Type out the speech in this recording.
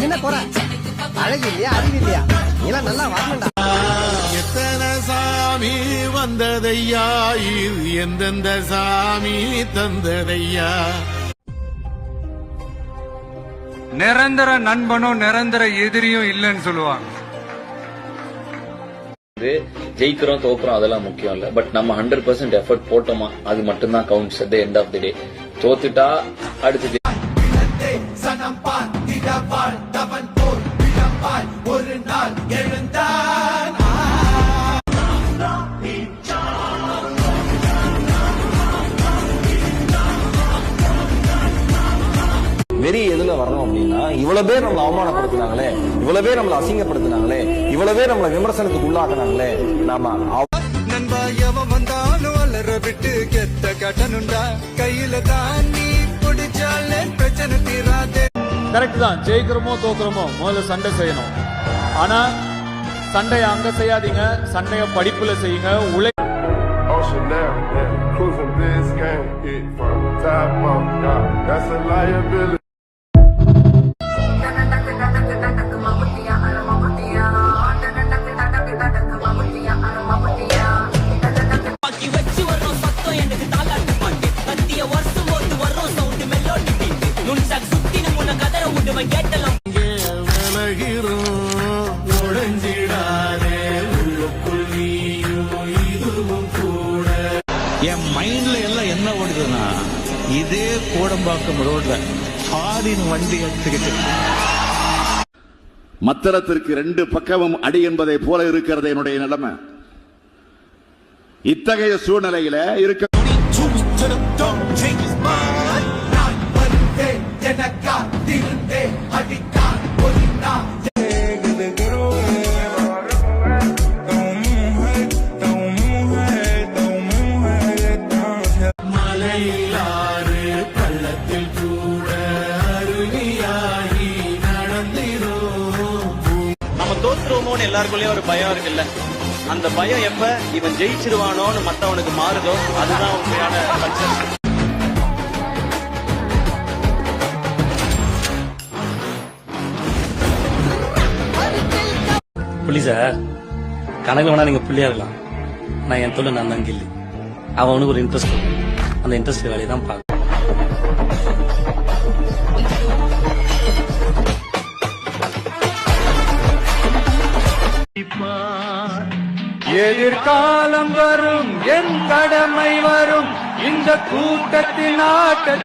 என்ன போற அழகு இல்லையா அறிவு இல்லையா இதெல்லாம் நல்லா வரணும்டா. எத்தனை சாமி வந்ததையா இது எந்தெந்த சாமி தந்ததையா. நிரந்தர நண்பனும் நிரந்தர எதிரியும் இல்லைன்னு சொல்லுவாங்க. ஜெயிக்கிறோம் தோக்குறோம் அதெல்லாம் முக்கியம் இல்ல, பட் நம்ம 100% எஃபர்ட் போட்டோமா அது மட்டும்தான் counts at the end of the day. தோத்துட்டா அடுத்து ஒரு நாள் எழுந்தான். வெறி எதுல வரணும் அப்படின்னா, இவ்வளவு பேர் நம்மளை அவமானப்படுத்தினாங்களே, இவ்வளவு பேர் நம்மளை அசிங்கப்படுத்தினாங்களே, இவ்வளவு பேர் நம்மளை விமர்சனத்துக்கு உள்ளாக்குனாங்களே, நாம நண்பா எவன் வந்தாலும் அலற விட்டு கெத்த கட்டணுண்டா, கையில தான் நீ பிடிச்சாலே பிரச்சனை தீராதே. கரெக்ட் தான், ஜெயிக்கிறோமோ தோக்குறோமோ முதல்ல சண்டை செய்யணும். ஆனா சண்டைய அங்க செய்யாதீங்க, சண்டைய படிப்புல செய்யுங்க. என் மைண்ட்ல எல்லாம் என்ன ஓடுதுன்னா, இதே கோடம்பாக்கம் ரோட்ல ஃபாரின் வண்டி எடுத்துக்கிட்டு மத்தளத்திற்கு 2 பக்கமும் அடி என்பதை போல இருக்கிறது என்னுடைய நிலைமை. இத்தகைய சூழ்நிலையில இருக்க தோற்றுவோமோன்னு எல்லாருக்குள்ளயும் ஒரு பயம் இருக்குல்ல, அந்த பயம் எப்ப இவன் ஜெயிச்சிருவானோன்னு மத்தவனுக்கு மாறுதோ அதுதான் உண்மையான கல்ச்சர். புள்ளி சார், கணக்கு வேணா நீங்க புள்ளியா இருக்கலாம். நான் என் தொழில் நான் தான் கில்லி. அவனுக்கு ஒரு இன்ட்ரெஸ்ட், அந்த இன்ட்ரெஸ்ட் வேலையை தான் பார்க்க. எதிர்காலம் வரும், என் கடமை வரும், இந்த கூட்டத்தின் ஆட்ட